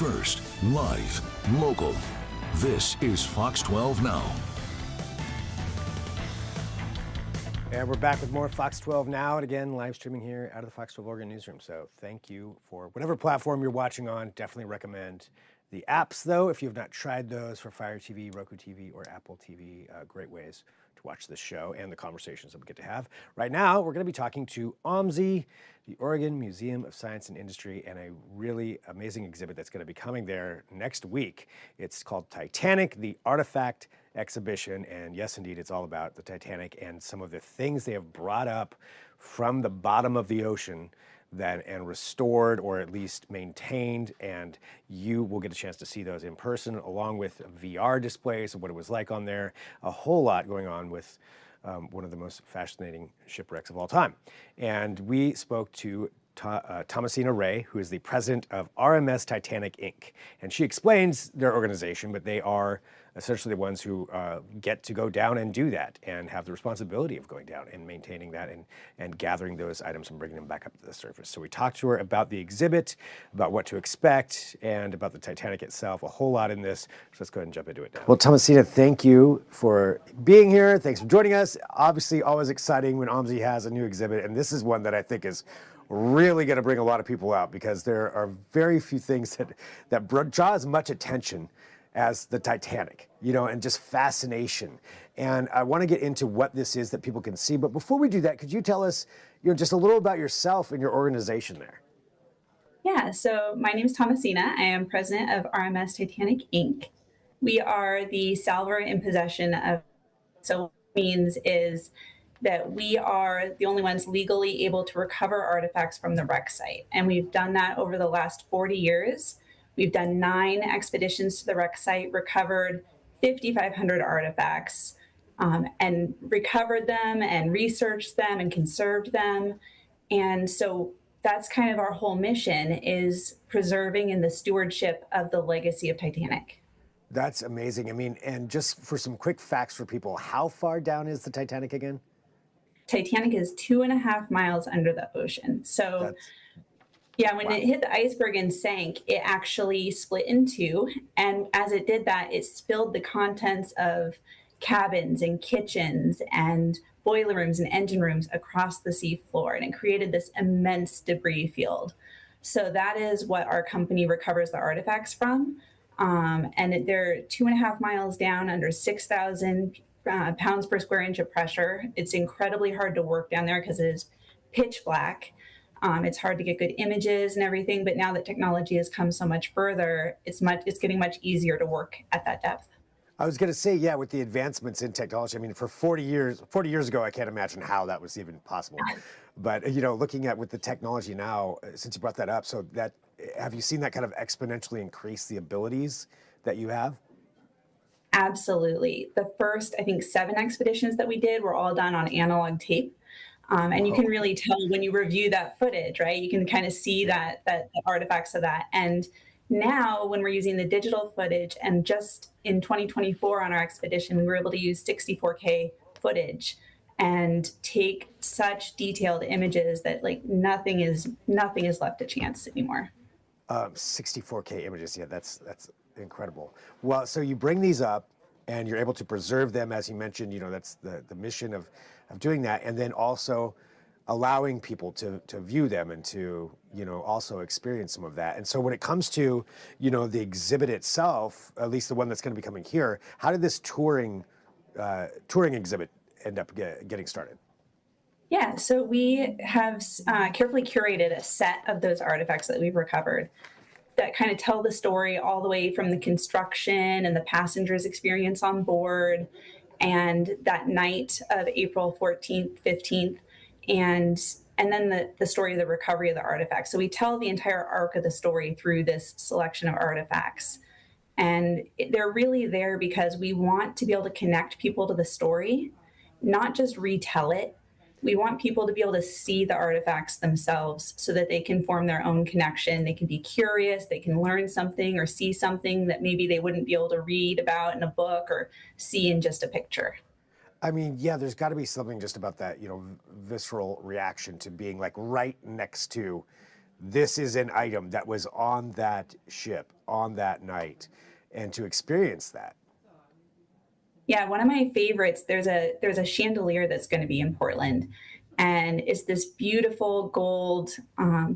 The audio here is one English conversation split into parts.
first, live, local. This is Fox 12 Now. And we're back with more Fox 12 Now, and again, live streaming here out of the Fox 12 Oregon newsroom. So thank you for whatever platform you're watching on. Definitely recommend the apps, though, if you have not tried those for Fire TV, Roku TV, or Apple TV. Great ways to watch this show and the conversations that we get to have. Right now, we're going to be talking to OMSI, the Oregon Museum of Science and Industry, and a really amazing exhibit that's going to be coming there next week. It's called Titanic, the Artifact Exhibition, and yes, indeed, it's all about the Titanic and some of the things they have brought up from the bottom of the ocean and restored, or at least maintained, and you will get a chance to see those in person, along with VR displays of what it was like on there. A whole lot going on with one of the most fascinating shipwrecks of all time. And we spoke to Tomasina Ray, who is the president of RMS Titanic, Inc. And she explains their organization, but they are essentially the ones who get to go down and do that and have the responsibility of going down and maintaining that and gathering those items and bringing them back up to the surface. So we talked to her about the exhibit, about what to expect, and about the Titanic itself, a whole lot in this. So let's go ahead and jump into it now. Well, Tomasina, thank you for being here. Thanks for joining us. Obviously, always exciting when OMSI has a new exhibit, and this is one that I think is really going to bring a lot of people out, because there are very few things that draw as much attention as the Titanic, and just fascination. And I want to get into what this is that people can see. But before we do that, could you tell us, just a little about yourself and your organization there? Yeah, so my name is Tomasina. I am president of RMS Titanic, Inc. We are the salvor in possession of, so what it means is that we are the only ones legally able to recover artifacts from the wreck site. And we've done that over the last 40 years. We've done 9 expeditions to the wreck site, recovered 5,500 artifacts, and recovered them and researched them and conserved them. And so that's kind of our whole mission, is preserving and the stewardship of the legacy of Titanic. That's amazing. I mean, and just for some quick facts for people, how far down is the Titanic again? Titanic is 2.5 miles under the ocean. So yeah, when it hit the iceberg and sank, it actually split in two. And as it did that, it spilled the contents of cabins and kitchens and boiler rooms and engine rooms across the sea floor. And it created this immense debris field. So that is what our company recovers the artifacts from. And they're 2.5 miles down under 6,000 pounds per square inch of pressure. It's incredibly hard to work down there because it is pitch black. It's hard to get good images and everything, but now that technology has come so much further, it's getting much easier to work at that depth. I was going to say, yeah, with the advancements in technology, I mean, for 40 years ago, I can't imagine how that was even possible. But, looking at with the technology now, since you brought that up, so that, have you seen that kind of exponentially increase the abilities that you have? Absolutely. The first, I think, 7 expeditions that we did were all done on analog tape. And you can really tell when you review that footage, right? You can kind of see that the artifacts of that. And now when we're using the digital footage, and just in 2024 on our expedition, we were able to use 64K footage and take such detailed images that nothing is left to chance anymore. 64K images, yeah, that's incredible. Well, so you bring these up and you're able to preserve them, as you mentioned, that's the mission of doing that, and then also allowing people to view them and to, also experience some of that. And so when it comes to, the exhibit itself, at least the one that's going to be coming here, how did this touring exhibit end up getting started? Yeah, so we have carefully curated a set of those artifacts that we've recovered that kind of tell the story all the way from the construction and the passengers' experience on board, and that night of April 14th, 15th, and then the story of the recovery of the artifacts. So we tell the entire arc of the story through this selection of artifacts. And they're really there because we want to be able to connect people to the story, not just retell it. We want people to be able to see the artifacts themselves so that they can form their own connection. They can be curious, they can learn something or see something that maybe they wouldn't be able to read about in a book or see in just a picture. I mean, yeah, there's got to be something just about that, visceral reaction to being right next to this is an item that was on that ship on that night, and to experience that. Yeah, one of my favorites, there's a chandelier that's going to be in Portland, and it's this beautiful gold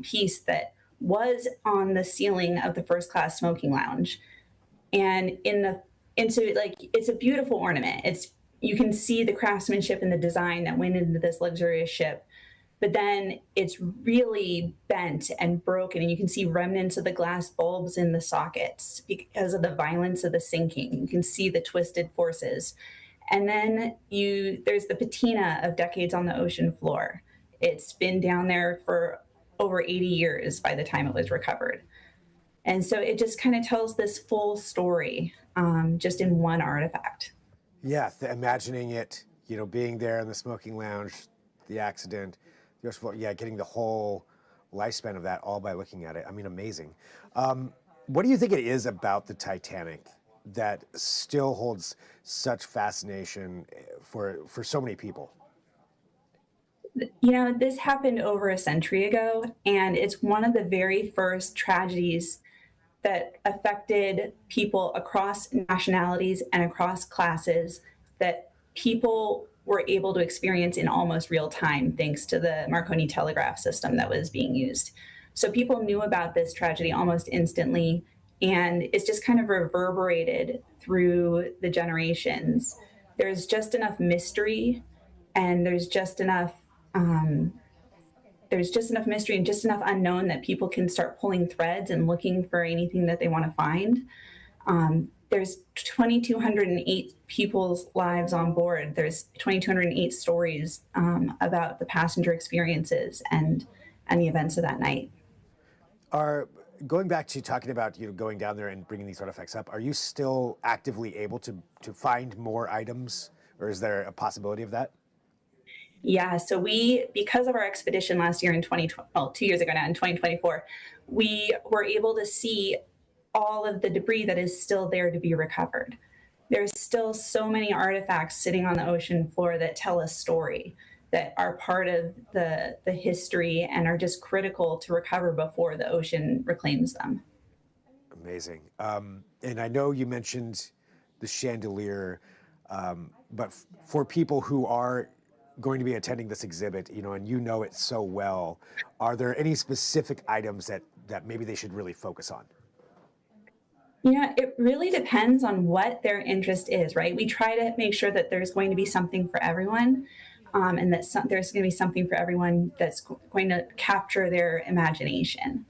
piece that was on the ceiling of the first class smoking lounge. And into like it's a beautiful ornament. It's You can see the craftsmanship and the design that went into this luxurious ship, but then it's really bent and broken, and you can see remnants of the glass bulbs in the sockets because of the violence of the sinking. You can see the twisted forces. And then there's the patina of decades on the ocean floor. It's been down there for over 80 years by the time it was recovered. And so it just kind of tells this full story, just in one artifact. Yeah, imagining it, being there in the smoking lounge, the accident, getting the whole lifespan of that all by looking at it. I mean, amazing. What do you think it is about the Titanic that still holds such fascination for so many people? This happened over a century ago, and it's one of the very first tragedies that affected people across nationalities and across classes that people were able to experience in almost real time thanks to the Marconi telegraph system that was being used. So people knew about this tragedy almost instantly, and it's just kind of reverberated through the generations. There's just enough mystery, and there's just enough mystery and just enough unknown that people can start pulling threads and looking for anything that they want to find. There's 2,208 people's lives on board. There's 2,208 stories about the passenger experiences and the events of that night. Going back to talking about going down there and bringing these artifacts up, are you still actively able to find more items, or is there a possibility of that? Yeah, so because of our expedition last year in 2020, well, 2 years ago now in 2024, we were able to see all of the debris that is still there to be recovered. There's still so many artifacts sitting on the ocean floor that tell a story, that are part of the history and are just critical to recover before the ocean reclaims them. Amazing. And I know you mentioned the chandelier, but for people who are going to be attending this exhibit, and it so well, are there any specific items that maybe they should really focus on? It really depends on what their interest is, right? We try to make sure that there's going to be something for everyone, and that there's going to be something for everyone that's going to capture their imagination.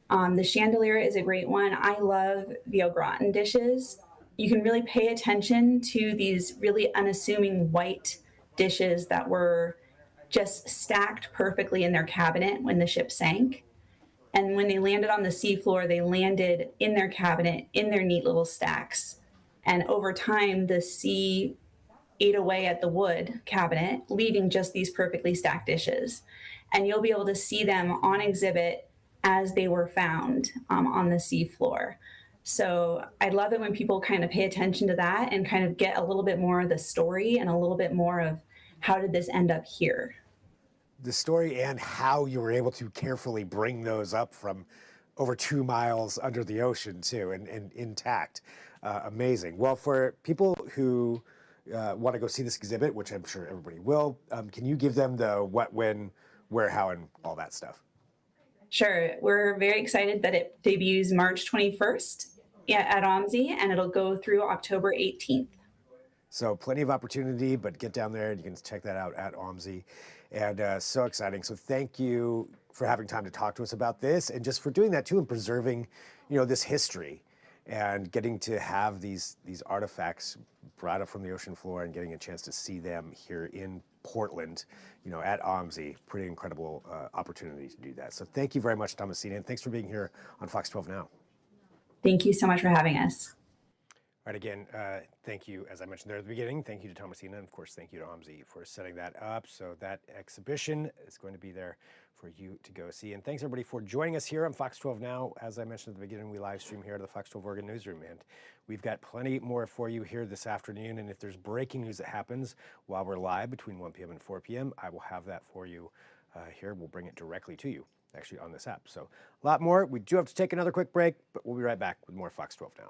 The chandelier is a great one. I love the au gratin dishes. You can really pay attention to these really unassuming white dishes that were just stacked perfectly in their cabinet when the ship sank. And when they landed on the seafloor, they landed in their cabinet in their neat little stacks. And over time, the sea ate away at the wood cabinet, leaving just these perfectly stacked dishes. And you'll be able to see them on exhibit as they were found on the seafloor. So I love it when people kind of pay attention to that and kind of get a little bit more of the story and a little bit more of how did this end up here. The story and how you were able to carefully bring those up from over 2 miles under the ocean too, and intact. Amazing. Well, for people who want to go see this exhibit, which I'm sure everybody will, can you give them the what, when, where, how, and all that stuff? Sure. We're very excited that it debuts March 21st at OMSI, and it'll go through October 18th. So plenty of opportunity, but get down there and you can check that out at OMSI. And so exciting. So thank you for having time to talk to us about this, and just for doing that too, and preserving, this history and getting to have these artifacts brought up from the ocean floor and getting a chance to see them here in Portland, at OMSI. Pretty incredible opportunity to do that. So thank you very much, Tomasina, and thanks for being here on Fox 12 Now. Thank you so much for having us. All right, again, thank you, as I mentioned there at the beginning, thank you to Tomasina, and of course, thank you to OMSI for setting that up. So that exhibition is going to be there for you to go see. And thanks everybody for joining us here on Fox 12 Now. As I mentioned at the beginning, we live stream here at the Fox 12 Oregon Newsroom, and we've got plenty more for you here this afternoon. And if there's breaking news that happens while we're live between 1 p.m. and 4 p.m., I will have that for you here. We'll bring it directly to you. actually on this app. So a lot more. We do have to take another quick break, but we'll be right back with more Fox 12 Now.